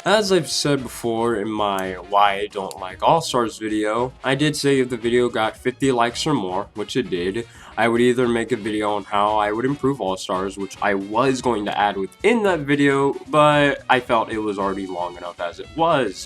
As I've said before in my why I don't like All-Stars video, I did say if the video got 50 likes or more, which it did, I would either make a video on how I would improve All-Stars, which I was going to add within that video, but I felt it was already long enough as it was.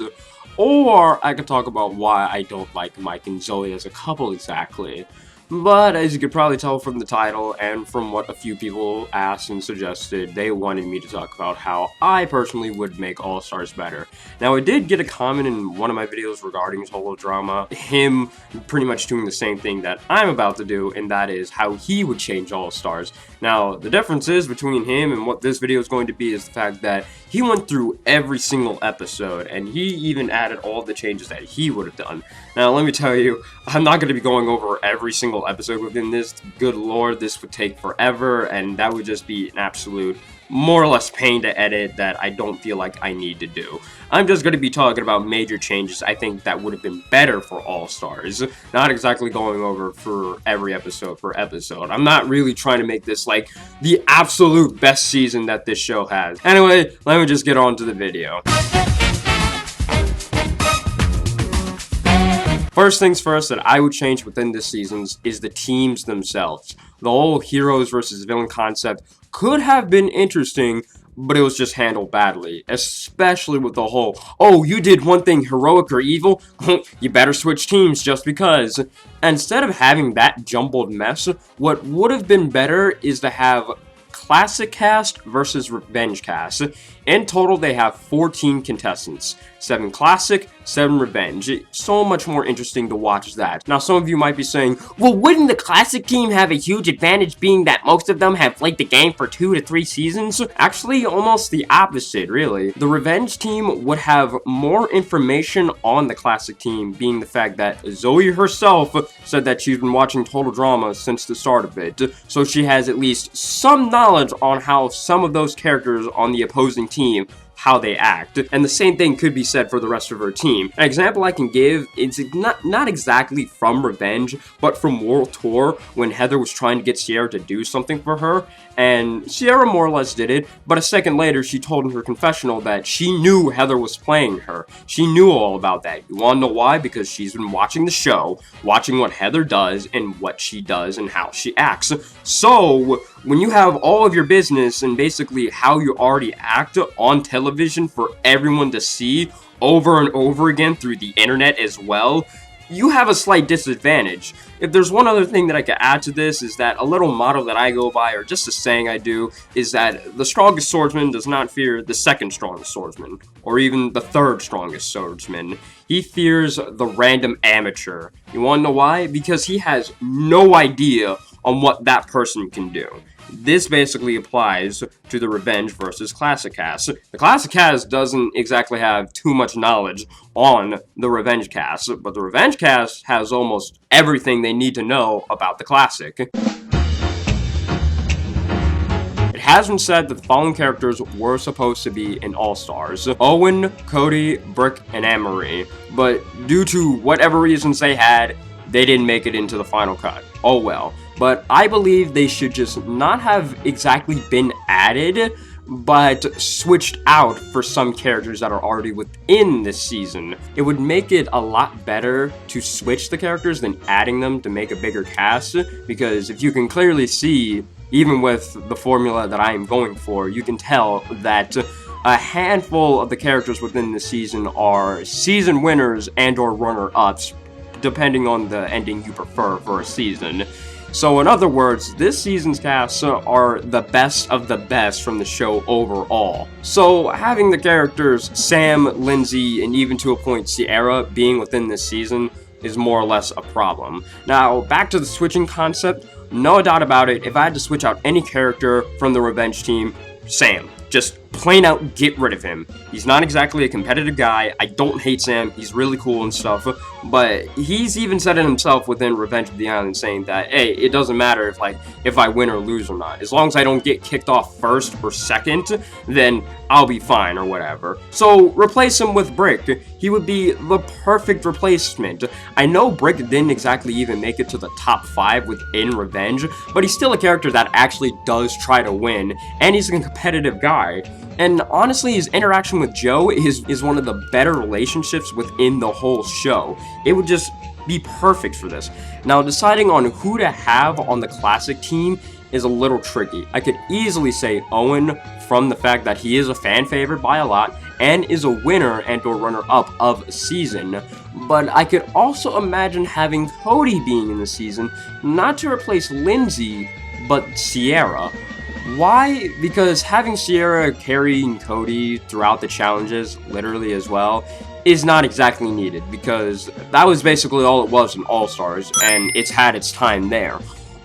Or I could talk about why I don't like Mike and Zoe as a couple exactly. But as you could probably tell from the title and from what a few people asked and suggested, they wanted me to talk about how I personally would make All-Stars better. Now, I did get a comment in one of my videos regarding Total Drama, him pretty much doing the same thing that I'm about to do, and that is how he would change All-Stars. Now, the differences between him and what this video is going to be is the fact that he went through every single episode, and he even added all the changes that he would have done. Now, let me tell you, I'm not going to be going over every single episode within this. Good lord, this would take forever, and that would just be an absolute more or less pain to edit that I don't feel like I need to do. I'm just going to be talking about major changes I think that would have been better for All-Stars, not exactly going over for every episode per episode. I'm not really trying to make this like the absolute best season that this show has. Anyway, let me just get on to the video. First things first that I would change within this season's is the teams themselves. The whole heroes versus villain concept could have been interesting, but it was just handled badly, especially with the whole, oh, you did one thing heroic or evil, you better switch teams just because. Instead of having that jumbled mess, what would have been better is to have Classic Cast versus Revenge Cast. In total, they have 14 contestants. 7 Classic, 7 Revenge. So much more interesting to watch that. Now, some of you might be saying, well, wouldn't the Classic team have a huge advantage being that most of them have played the game for 2 to 3 seasons? Actually, almost the opposite, really. The Revenge team would have more information on the Classic team, being the fact that Zoe herself said that she's been watching Total Drama since the start of it, so she has at least some knowledge on how some of those characters on the opposing team how they act, and the same thing could be said for the rest of her team. An example I can give is not exactly from Revenge, but from World Tour, when Heather was trying to get Sierra to do something for her, and Sierra more or less did it, but a second later she told in her confessional that she knew Heather was playing her. She knew all about that. You wanna know why? Because she's been watching the show, watching what Heather does, and what she does, and how she acts. So, when you have all of your business and basically how you already act on television for everyone to see over and over again through the internet as well, you have a slight disadvantage. If there's one other thing that I could add to this is that a little motto that I go by, or just a saying I do, is that the strongest swordsman does not fear the second strongest swordsman, or even the third strongest swordsman. He fears the random amateur. You wanna know why? Because he has no idea on what that person can do. This basically applies to the Revenge versus Classic Cast. The Classic Cast doesn't exactly have too much knowledge on the Revenge Cast, but the Revenge Cast has almost everything they need to know about the Classic. It has been said that the following characters were supposed to be in All-Stars: Owen, Cody, Brick, and Anne-Marie, but due to whatever reasons they had, they didn't make it into the final cut. Oh well. But I believe they should just not have exactly been added, but switched out for some characters that are already within this season. It would make it a lot better to switch the characters than adding them to make a bigger cast, because if you can clearly see, even with the formula that I am going for, you can tell that a handful of the characters within this season are season winners and or runner-ups, depending on the ending you prefer for a season. So in other words, this season's casts are the best of the best from the show overall. So having the characters Sam, Lindsay, and even to a point Sierra being within this season is more or less a problem. Now, back to the switching concept, no doubt about it, if I had to switch out any character from the Revenge team, Sam. Just plain out get rid of him. He's not exactly a competitive guy. I don't hate Sam. He's really cool and stuff. But he's even said it himself within Revenge of the Island, saying that, hey, it doesn't matter if I win or lose or not. As long as I don't get kicked off first or second, then I'll be fine or whatever. So replace him with Brick. He would be the perfect replacement. I know Brick didn't exactly even make it to the top 5 within Revenge, but he's still a character that actually does try to win, and he's a competitive guy. And honestly, his interaction with Joe is one of the better relationships within the whole show. It would just be perfect for this. Now, deciding on who to have on the classic team is a little tricky. I could easily say Owen from the fact that he is a fan favorite by a lot and is a winner and or runner-up of a season, but I could also imagine having Cody being in the season, not to replace Lindsay, but Sierra. Why? Because having Sierra carrying Cody throughout the challenges, literally as well, is not exactly needed, because that was basically all it was in All-Stars, and it's had its time there.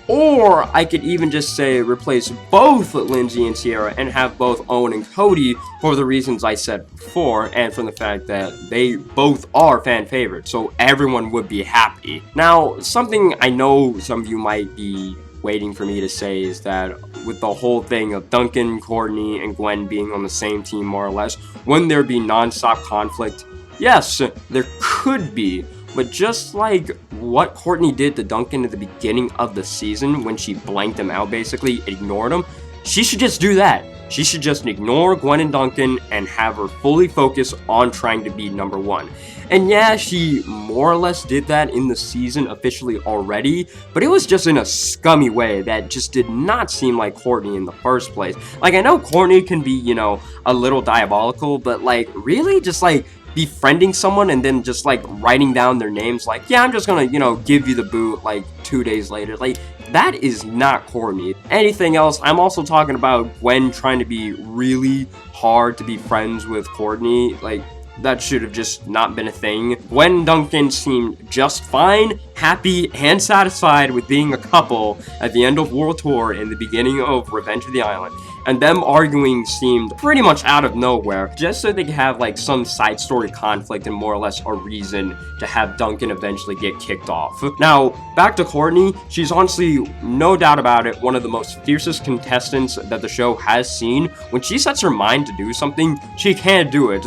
Or I could even just say replace both Lindsay and Sierra and have both Owen and Cody for the reasons I said before, and from the fact that they both are fan favorites, so everyone would be happy. Now, something I know some of you might be waiting for me to say is that with the whole thing of Duncan, Courtney, and Gwen being on the same team more or less, wouldn't there be non-stop conflict? Yes, there could be. But just like what Courtney did to Duncan at the beginning of the season when she blanked him out, basically ignored him, she should just do that. She should just ignore Gwen and Duncan and have her fully focus on trying to be number one. And yeah, she more or less did that in the season officially already, but it was just in a scummy way that just did not seem like Courtney in the first place. Like, I know Courtney can be, you know, a little diabolical, but like, really? Just like, befriending someone and then just like writing down their names like, yeah, I'm just gonna, you know, give you the boot like 2 days later. Like, that is not Courtney. Anything else, I'm also talking about Gwen trying to be really hard to be friends with Courtney. Like, that should have just not been a thing. Gwen and Duncan seemed just fine, happy, and satisfied with being a couple at the end of World Tour and the beginning of Revenge of the Island. And them arguing seemed pretty much out of nowhere, just so they could have like some side story conflict and more or less a reason to have Duncan eventually get kicked off. Now, back to Courtney, she's honestly, no doubt about it, one of the most fiercest contestants that the show has seen. When she sets her mind to do something, she can't do it.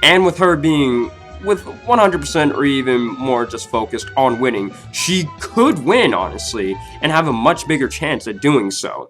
And with her being with 100% or even more just focused on winning, she could win, honestly, and have a much bigger chance at doing so.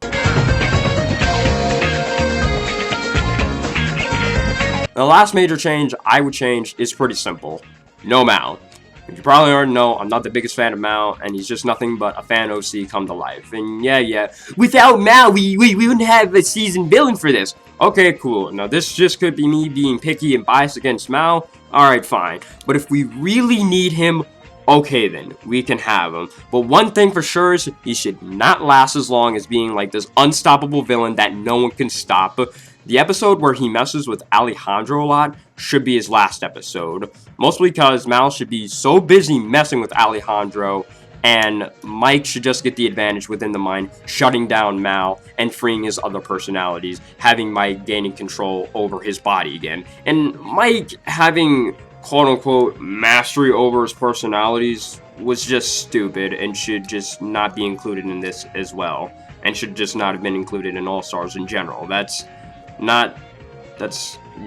The last major change I would change is pretty simple. No Mal. You probably already know I'm not the biggest fan of Mal, and he's just nothing but a fan OC come to life. And yeah, without Mal, we wouldn't have a season villain for this. Okay, cool. Now this just could be me being picky and biased against Mal. Alright, fine. But if we really need him, okay then, we can have him. But one thing for sure is he should not last as long as being like this unstoppable villain that no one can stop. The episode where he messes with Alejandro a lot should be his last episode. Mostly because Mal should be so busy messing with Alejandro, and Mike should just get the advantage within the mind, shutting down Mal and freeing his other personalities, having Mike gaining control over his body again. And Mike having quote-unquote mastery over his personalities was just stupid and should just not be included in this as well. And should just not have been included in All-Stars in general. That's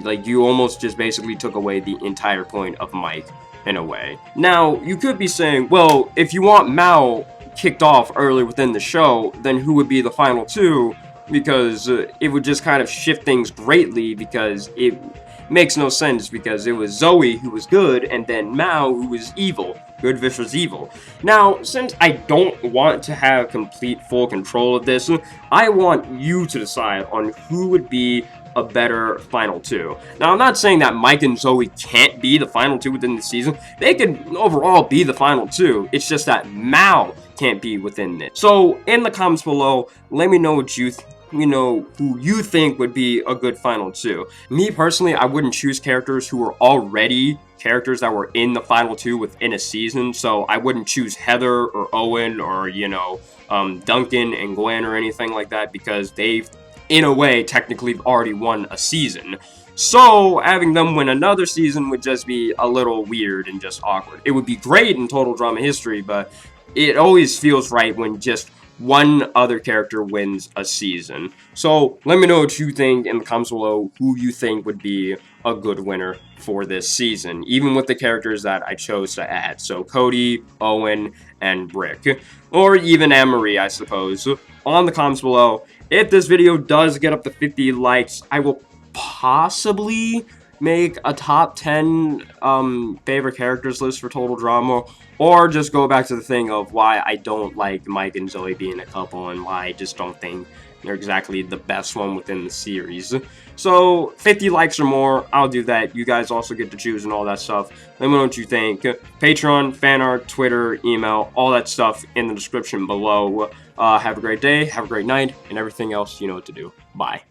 like, you almost just basically took away the entire point of Mike, in a way. Now, you could be saying, well, if you want Mal kicked off early within the show, then who would be the final two? Because it would just kind of shift things greatly, because it makes no sense, because it was Zoe who was good, and then Mal who was evil. Good versus evil. Now, since I don't want to have complete full control of this, I want you to decide on who would be a better final two. Now, I'm not saying that Mike and Zoe can't be the final two within the season. They could overall be the final two. It's just that Mal can't be within it. So, in the comments below, let me know what who you think would be a good final two. Me personally, I wouldn't choose characters who were already characters that were in the final two within a season, so I wouldn't choose Heather or Owen or, Duncan and Gwen or anything like that, because they've, in a way, technically already won a season. So, having them win another season would just be a little weird and just awkward. It would be great in Total Drama history, but it always feels right when just one other character wins a season. So, let me know what you think in the comments below, who you think would be a good winner for this season, even with the characters that I chose to add. So, Cody, Owen, and Rick. Or even Anne-Marie, I suppose. On the comments below. If this video does get up to 50 likes, I will possibly make a top 10 favorite characters list for Total Drama, or just go back to the thing of why I don't like Mike and Zoe being a couple and why I just don't think they're exactly the best one within the series. So 50 likes or more, I'll do that. You guys also get to choose and all that stuff. Let me know what you think. Patreon, fan art, Twitter, email, all that stuff in the description below. Have a great day, have a great night, and everything else you know what to do. Bye.